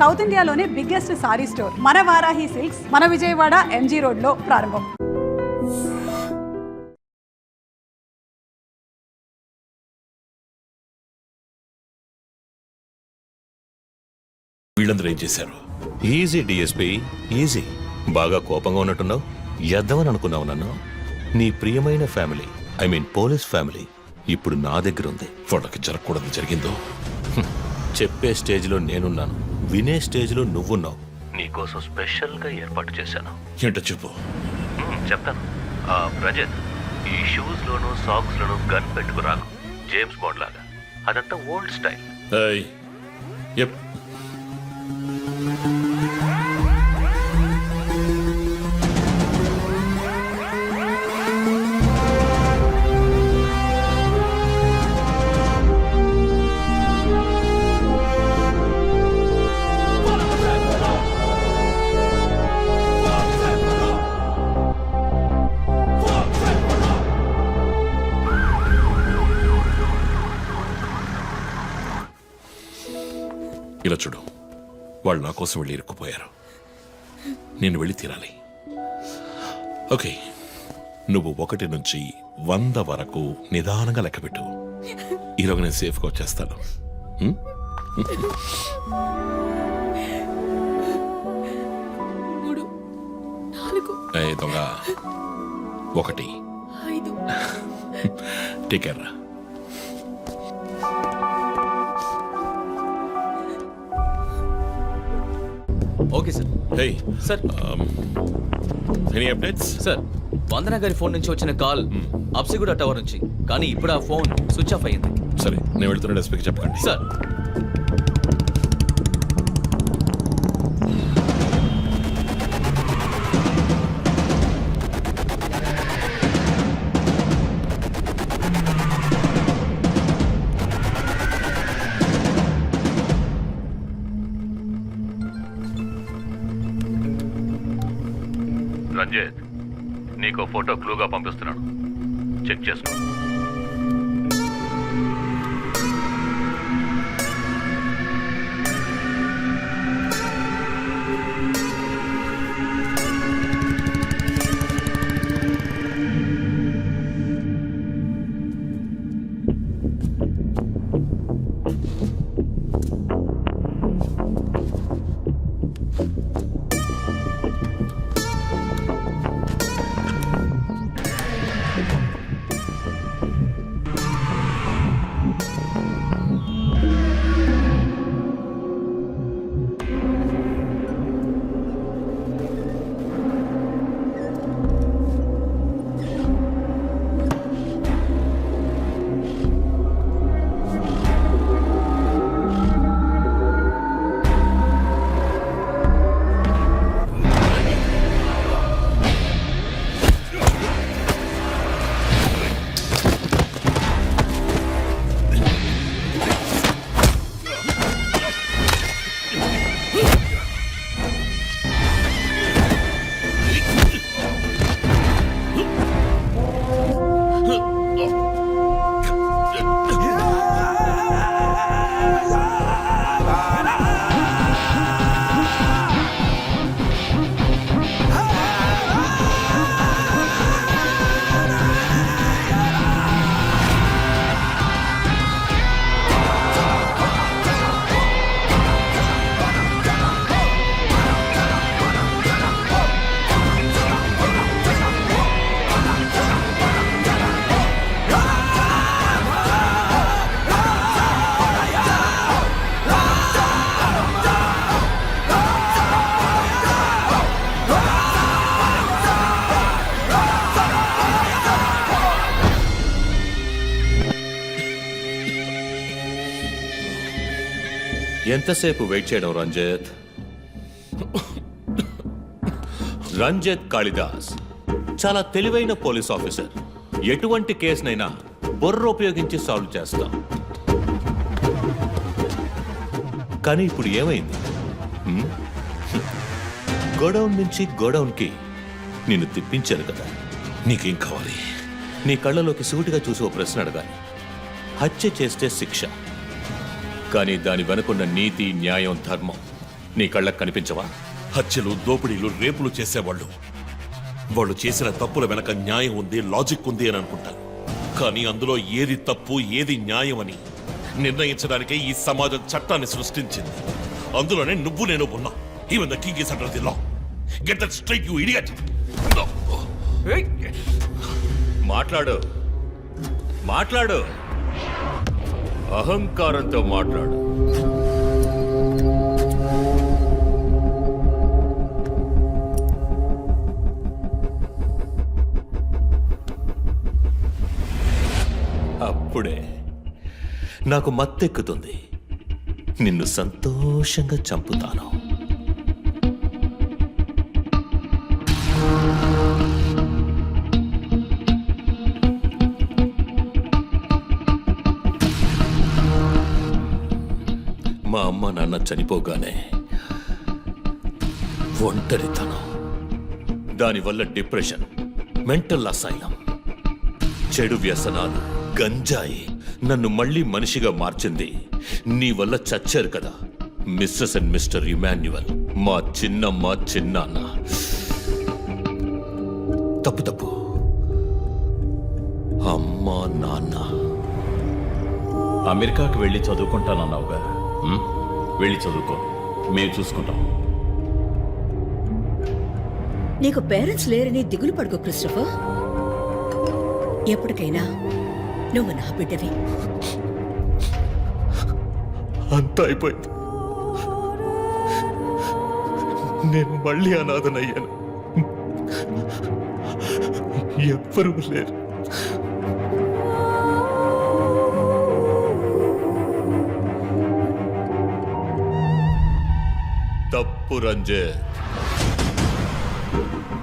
South ఇండియాలోనే biggest sorry store మన Varahi silks మన విజయవాడ ఎంజీ రోడ్ లో ప్రారంభం. వీళ్ళందరూ ఏం చేశారు? Easy DSP, easy. బాగా కోపంగా ఉన్నట్టున్నావు. ఎద్దామని అనుకున్నావు నన్ను. నీ ప్రియమైన family, I mean police family ఇప్పుడు నా దగ్గర ఉంది. వాళ్ళకి జరగకూడదు జరిగిందో. చెప్పే స్టేజ్లో నేనున్నాను, వినే స్టేజ్లో నువ్వున్నావు. నీకోసం స్పెషల్గా ఏర్పాటు చేశాను. ఏంటో చెప్పు. చెప్తాను. రజత్, ఈ షూస్లోను సాక్స్లోను గన్ పెట్టుకురాకు, జేమ్స్ బాండ్ లాగా. అదంతా ఓల్డ్ స్టైల్. ఇలా చూడు, వాళ్ళు నా కోసం వెళ్ళి ఇరుక్కుపోయారు. నేను వెళ్ళి తీరాలి. ఓకే, నువ్వు 1 నుంచి 100 వరకు నిదానంగా లెక్కపెట్టు. ఈరోజు నేను సేఫ్గా వచ్చేస్తాను. దొంగ 1 ticket. Okay sir. Hey sir, any updates? Sir, Vandana గారి ఫోన్ నుంచి వచ్చిన కాల్ అప్సిగూడ టవర్ నుంచి, కానీ ఇప్పుడు ఆ ఫోన్ స్విచ్ ఆఫ్ అయ్యింది. సరే, నేను వెళ్తున్న ఎస్పీకి చెప్పకండి. సార్. రంజిత్, నీకు ఫోటో క్లూగా పంపిస్తున్నాను, చెక్ చేసుకో. ఎంతసేపు వెయిట్ చేయడం రంజిత్? రంజిత్ కాళిదాస్ చాలా తెలివైన పోలీస్ ఆఫీసర్. ఎటువంటి కేసునైనా బుర్ర ఉపయోగించి సాల్వ్ చేస్తాం. కానీ ఇప్పుడు ఏమైంది? గోడౌన్ నుంచి గోడౌన్కి నిన్ను తిప్పించారు కదా. నీకేం కావాలి? నీ కళ్ళలోకి సూటిగా చూసి ఓ ప్రశ్న అడగాలి. హత్య చేస్తే శిక్ష, కానీ దాని వెనుకున్న నీతి, న్యాయం, ధర్మం నీ కళ్ళకు కనిపించవా? హత్యలు, దోపిడీలు, రేపులు చేసేవాళ్ళు వాళ్ళు చేసిన తప్పుల వెనక న్యాయం ఉంది, లాజిక్ ఉంది అని అనుకుంటారు. కానీ అందులో ఏది తప్పు, ఏది న్యాయం అని నిర్ణయించడానికే ఈ సమాజం చట్టాన్ని సృష్టించింది. అందులోనే నువ్వు నేను ఉన్నా. Even the king is under the law. Get that straight, you idiot. మాట్లాడు, మాట్లాడు, అహంకారంతో మాట్లాడు. అప్పుడే నాకు మత్తెక్కుతుంది. నిన్ను సంతోషంగా చంపుతాను. మా అమ్మ నాన్న చనిపోగానే ఒంటరితనం, దానివల్ల డిప్రెషన్, మెంటల్ అసైలం, చెడు వ్యసనాలు, గంజాయి నన్ను మళ్ళీ మనిషిగా మార్చింది. నీ వల్ల చచ్చారు కదా మిస్సెస్ అండ్ మిస్టర్ ఇమాన్యువల్, మా చిన్నమ్మ, చిన్నాన్న. తప్పు తప్పు, అమ్మ నాన్న. అమెరికాకు వెళ్ళి చదువుకుంటానన్నావుగా, వెళ్ళి చదువుకో, మేము చూసుకుంటాం. నీకు పేరెంట్స్ లేరని దిగులు పడుకో క్రిస్టఫర్. ఎప్పటికైనా నువ్వు నా బిడ్డవి. అంతా అయిపోయింది. నేను మళ్ళీ అనాథనయ్యాను. ఎవ్వరూ లేరు. తప్పు రంజిత్,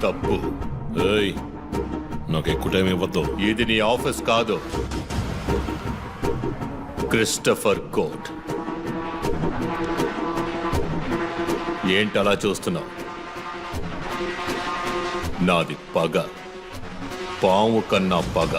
తప్పు. ఏయ్, నాకు ఎక్కువ టైం ఇవ్వద్దు. ఇది నీ ఆఫీస్ కాదు, క్రిస్టఫర్ కోర్ట్. ఏంటలా చూస్తున్నావు? నాది పగ, పాము కన్నా పగ.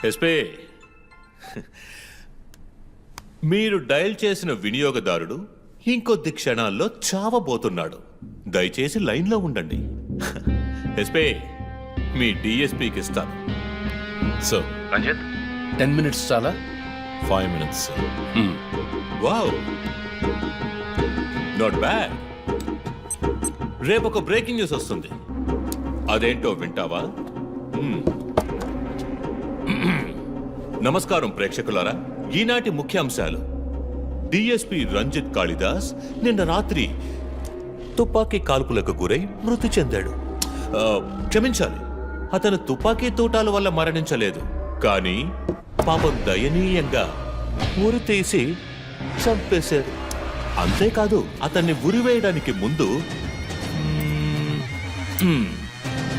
ఎస్పీ, మీరు డయల్ చేసిన వినియోగదారుడు ఇంకొద్ది క్షణాల్లో చావబోతున్నాడు. దయచేసి లైన్లో ఉండండి. ఎస్పీ, మీ డిఎస్పీకి ఇస్తాను. సో రంజిత్, 10 minutes చాలా? 5 minutes. Wow, not bad. రేపు ఒక బ్రేకింగ్ న్యూస్ వస్తుంది. అదేంటో వింటావా? నమస్కారం ప్రేక్షకులారా. ఈనాటి ముఖ్యాంశాలు: డిఎస్పీ రంజిత్ కాళిదాస్ నిన్న రాత్రి తుపాకీ కాల్పులకు గురై మృతి చెందాడు. క్షమించాలి, అతను తుపాకీ తూటాల వల్ల మరణించలేదు, కానీ పాపం దయనీయంగా ఉరి తీసి చంపేశారు. అంతేకాదు, అతన్ని ఉరివేయడానికి ముందు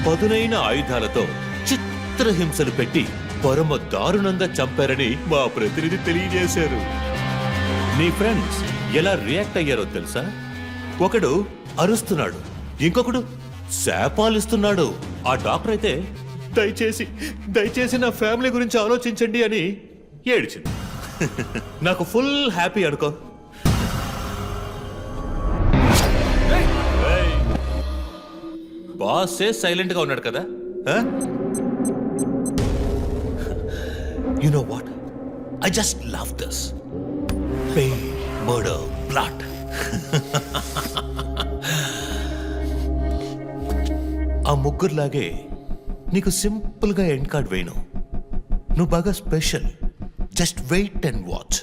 పదునైన ఆయుధాలతో చిత్రహింసలు పెట్టి పరమ దారుణంగా చంపారని మా ప్రతినిధి తెలియజేశారు. నీ ఫ్రెండ్స్ ఎలా రియాక్ట్ అయ్యారో తెలుసా? ఒకడు అరుస్తున్నాడు, ఇంకొకడు శాపాలిస్తున్నాడు. ఆ డాక్టర్ అయితే దయచేసి నా ఫ్యామిలీ గురించి ఆలోచించండి అని ఏడ్చింది. నాకు ఫుల్ హ్యాపీ అనుకో. బాస్ సైలెంట్ గా ఉన్నాడు కదా. You know what? I just love this. Pain, murder, blood. ఆ ముగ్గురులాగే నీకు సింపుల్ గా ఎండ్ కార్డ్ వేయను. నువ్వు బాగా special. Just wait and watch.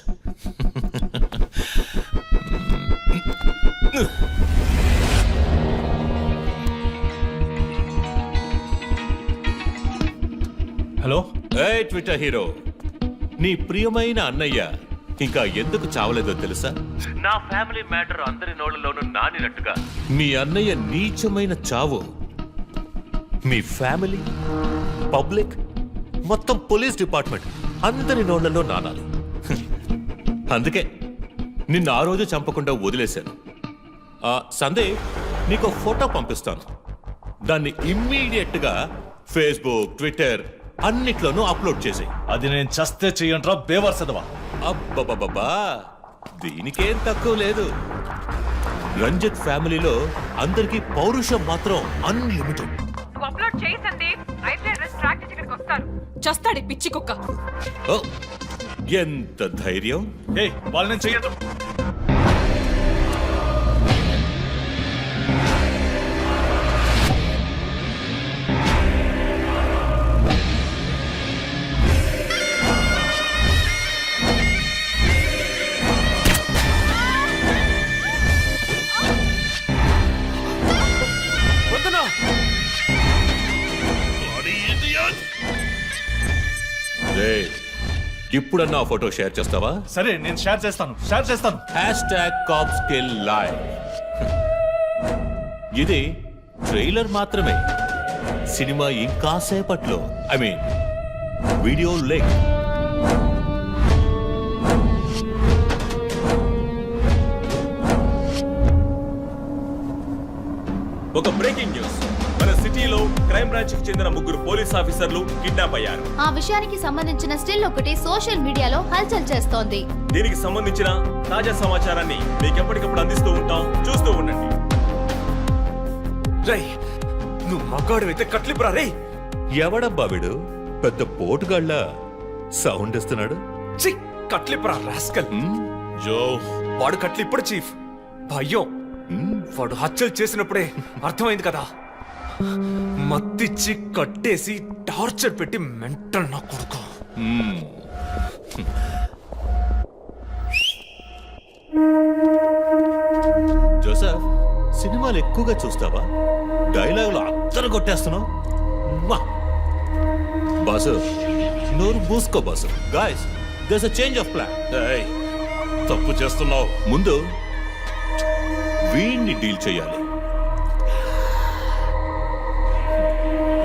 Hello. ఏ ట్విట్టర్ హీరో, నీ ప్రియమైన అన్నయ్య ఇంకా ఎందుకు చావలేదో తెలుసా? నా ఫ్యామిలీ మ్యాటర్ అందరి నోళ్లలోనూ నానినట్టుగా మీ అన్నయ్య నీచమైన చావు మీ ఫ్యామిలీ, పబ్లిక్, మొత్తం పోలీస్ డిపార్ట్మెంట్ అందరి నోళ్లలో నానాలి. అందుకే నిన్ను ఆ రోజు చంపకుండా వదిలేశాను. సందీప్, నీకు ఫోటో పంపిస్తాను. దాన్ని ఇమ్మీడియట్ గా ఫేస్బుక్, ట్విట్టర్ అన్నిట్లోనూ అప్లోడ్ చేసేయ్. అది నేను చస్తే చెయ్యంట్రా బేవర్సదవా. అబ్బబ్బబ్బా, దీనికేం తక్కువ లేదు. రంజిత్ ఫ్యామిలీలో అందరికీ పౌరుషం మాత్రం అన్లిమిటెడ్. నువ్వు అప్లోడ్ చేయి సందీప్. రైట్ అడ్రస్ ట్రాక్ చేసి ఇక్కడికి వస్తారు. చస్తాడు ఈ పిచ్చి కుక్క. ఓ, ఎంత ధైర్యం! ఏయ్, వాళ్ళు నేను చెయ్యదు. రేయ్, ఇప్పుడన్నా ఆ ఫోటో షేర్ చేస్తావా? సరే, నేను షేర్ చేస్తాను. #CopSkillLive. ఇది ట్రైలర్ మాత్రమే. సినిమా ఇంకాసేపట్లో, ఐ మీన్ వీడియో లింక్. ఒక బ్రేకింగ్ న్యూస్. మన సిటీలో క్రైమ్ బ్రాంచ్ కి చెందిన 3 పోలీస్ ఆఫీసర్లు కిడ్నాప్ అయ్యారు. ఆ విషయానికి సంబంధించిన స్టిల్ ఒకటి సోషల్ మీడియాలో హల్చల్ చేస్తోంది. దీనికి సంబంధించిన తాజా సమాచారాన్ని మీకు ఎప్పటికప్పుడు అందిస్తూ ఉంటాం, చూస్తూ ఉండండి. రై, నువ్వు మగాడు అయితే కట్లిపురా రే. ఎవడబ్బా వీడు? పెద్ద పోటుగాళ్ళ సౌండ్ ఇస్తున్నాడు. కట్లిపురా రాస్కల్. జో, వాడు కట్లిప్పుడు చీఫ్. భయం. వాడు హత్యలు చేసినప్పుడే అర్థమైంది కదా. మత్తిచ్చి కట్టేసి టార్చర్ పెట్టి మెంటల్ నా కొడుకు. జోసెఫ్, సినిమాలు ఎక్కువగా చూస్తావా? డైలాగులు అత్తరు కొట్టేస్తున్నావు. బాసు, నోరు మూసుకో boss. Guys, there's a change of plan. ఏయ్, తప్పు చేస్తున్నావు. ముందు వీణ్ణి డీల్ చేయాలి.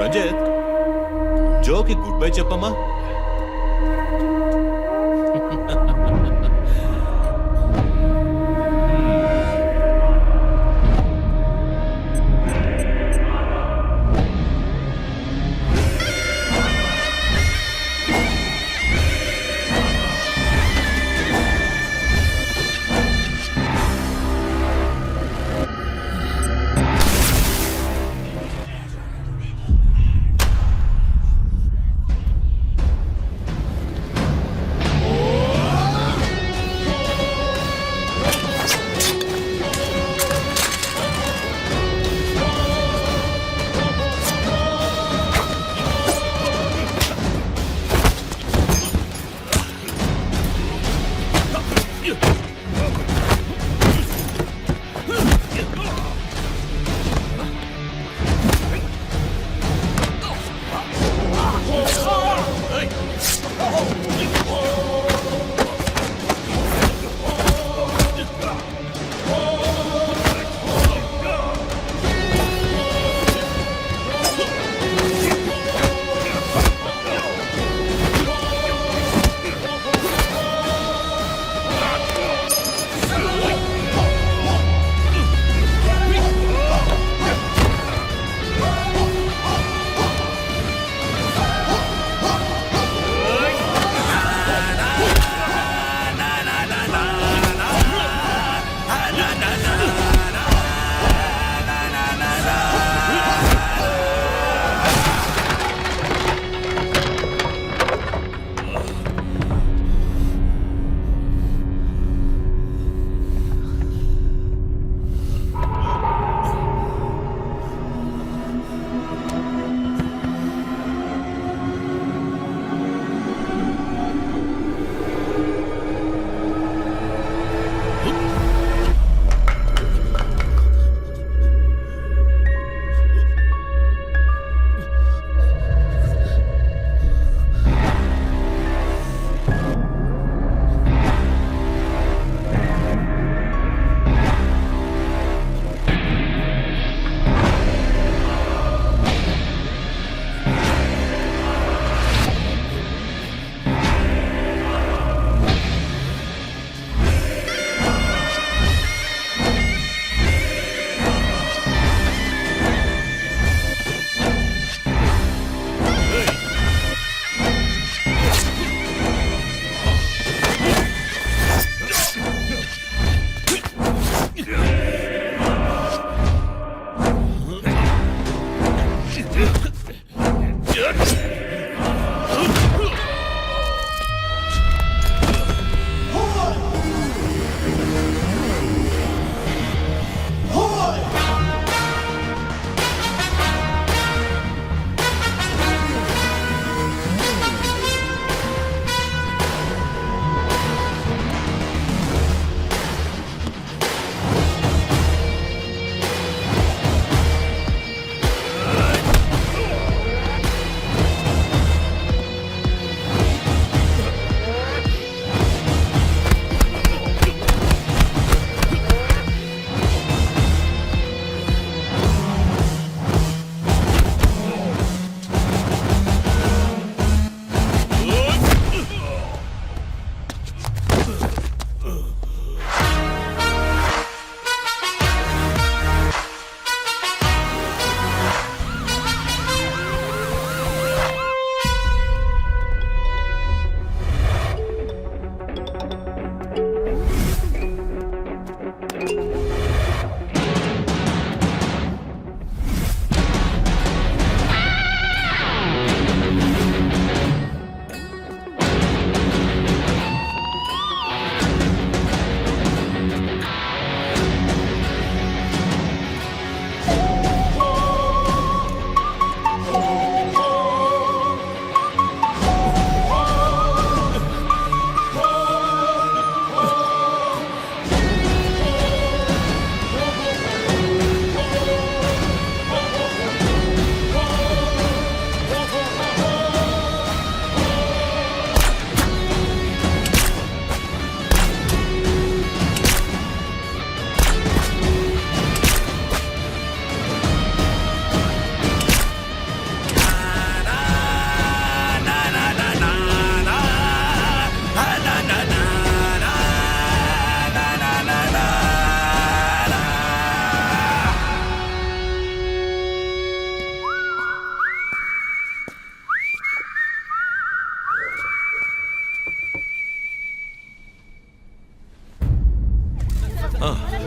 రంజిత్, జోకి గుడ్ బై చెప్పమ్మా.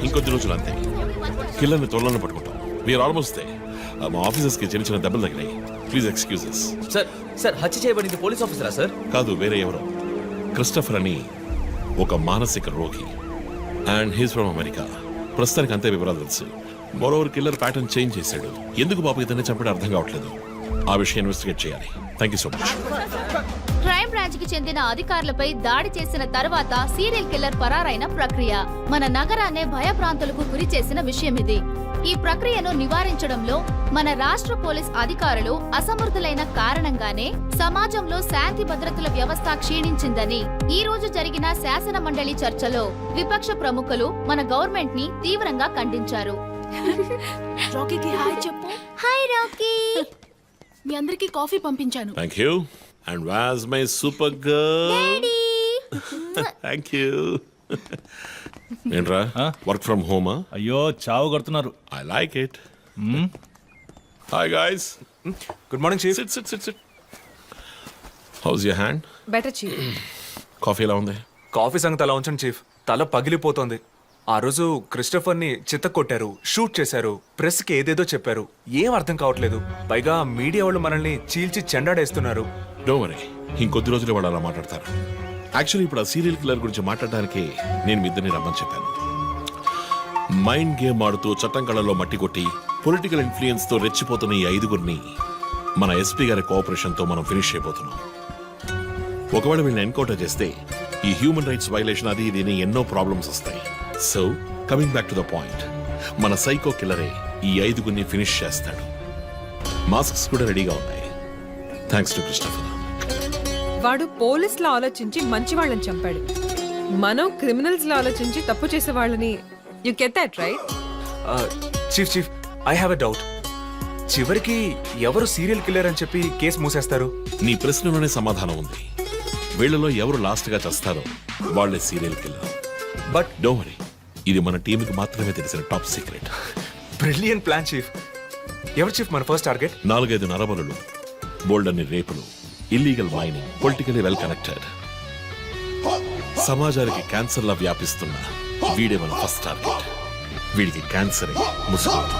ఇంకొద్ది రోజులు అంతే కిల్లర్ని త్వరలోనే పట్టుకుంటాం వీఆర్ ఆల్మోస్ట్ దే మా ఆఫీసర్స్కి చిన్న చిన్న దెబ్బలు తగినాయి ప్లీజ్ ఎక్స్క్యూజెస్. సార్ సార్ హత్య చేయబడింది పోలీస్ ఆఫీసరా సార్? కాదు, వేరే ఎవరో క్రిస్టఫర్ అని ఒక మానసిక రోగి అండ్ హీస్ ఫ్రమ్ అమెరికా. ప్రస్తుతానికి అంతే వివరాలు తెలుసు. మరోవర్ కిల్లర్ ప్యాటర్న్ చేంజ్ చేశాడు. ఎందుకు పాప ఇతన్ని చంపడం అర్థం కావట్లేదు. ఆ విషయం ఇన్వెస్టిగేట్ చేయాలి. Thank you so much. Crime branch కి చెందిన అధికారులపై దాడి చేసిన తర్వాత సీరియల్ కిల్లర్ పరారైన ప్రక్రియ మన నగరాన్నే భయభ్రాంతులకు గురి చేసిన విషయం ఇది. ఈ ప్రక్రియను నివారించడంలో మన రాష్ట్ర పోలీస్ అధికారులు అసమర్థులైన కారణంగానే సమాజంలో శాంతి భద్రతల వ్యవస్థ క్షీణించిందని ఈ రోజు జరిగిన శాసన మండలి చర్చలో విపక్ష ప్రముఖులు మన గవర్నమెంట్ ని తీవ్రంగా ఖండించారు. రాకీకి హాయ్ చెప్పు. Hi Rocky. మీ అందరికి కాఫీ పంపించాను. Thank you. And was my super girl. Thank you. ఏంట్రా వర్క్ ఫ్రమ్ హోమా? అయ్యో చావు కొడుతున్నారు. I like it. Hi guys. Good morning chief. Sit sit sit sit. How's your hand? Better chief. Coffee ఎలా ఉంది? కాఫీ సంగతి అలా ఉంచండి చీఫ్. తల పగిలిపోతోంది. ఆ రోజు క్రిస్టఫర్ని చిత్త కొట్టారు, షూట్ చేశారు, ప్రెస్కి ఏదేదో చెప్పారు. ఏం అర్థం కావట్లేదు. పైగా మీడియా వాళ్ళు మనల్ని చీల్చి చెండాడేస్తున్నారు. డోంట్ వరీ, ఇంకొద్ది రోజులు వాళ్ళు అలా మాట్లాడతారు. యాక్చువల్లీ ఇప్పుడు ఆ సీరియల్ కిల్లర్ గురించి మాట్లాడడానికి నేను మీ ఇద్దరిని రమ్మని చెప్పాను. మైండ్ గేమ్ ఆడుతూ చట్టం కళలో మట్టి కొట్టి పొలిటికల్ ఇన్ఫ్లుయెన్స్ తో రెచ్చిపోతున్న ఈ 5గురిని మన ఎస్పీ గారి కోఆపరేషన్తో మనం ఫినిష్ అయిపోతున్నాం. ఒకవేళ వీళ్ళని ఎన్కౌంటర్ చేస్తే ఈ హ్యూమన్ రైట్స్ వైలేషన్ అది ఇది ఎన్నో ప్రాబ్లమ్స్ వస్తాయి. So coming back to the point, మన సైకో కిల్లరే ఈ 5గురిని ఫినిష్ చేస్తాడు. మాస్క్స్ కూడా రెడీగా ఉన్నాయి. Thanks to Christopher. వాడు పోలీస్ లో ఆలోచించి మంచి వాళ్ళని చంపాడు. మనం క్రిమినల్స్ లో ఆలోచించి తప్పు చేసే వాళ్ళని. You get that right? Chief chief I have a doubt. చివరికి ఎవరు సీరియల్ కిల్లర్ అని చెప్పి కేసు మూసేస్తారు? నీ ప్రశ్నలోనే సమాధానం ఉంది. వీళ్ళలో ఎవరు లాస్ట్ గా చేస్తారో వాళ్ళే serial killer. But don't worry, ఇది మన టీంకి మాత్రమే తెలిసిన top secret. Brilliant plan chief. ఎవరు చీఫ్ మన ఫస్ట్ టార్గెట్? 4-5 నరబలులు, బోల్డన్ని రేపులు, illegal mining, politically well connected, సమాజానికి క్యాన్సర్ లా వ్యాపిస్తున్న వీడే మన ఫస్ట్ టార్గెట్. వీడికి క్యాన్సర్ ముసుగుతుంది.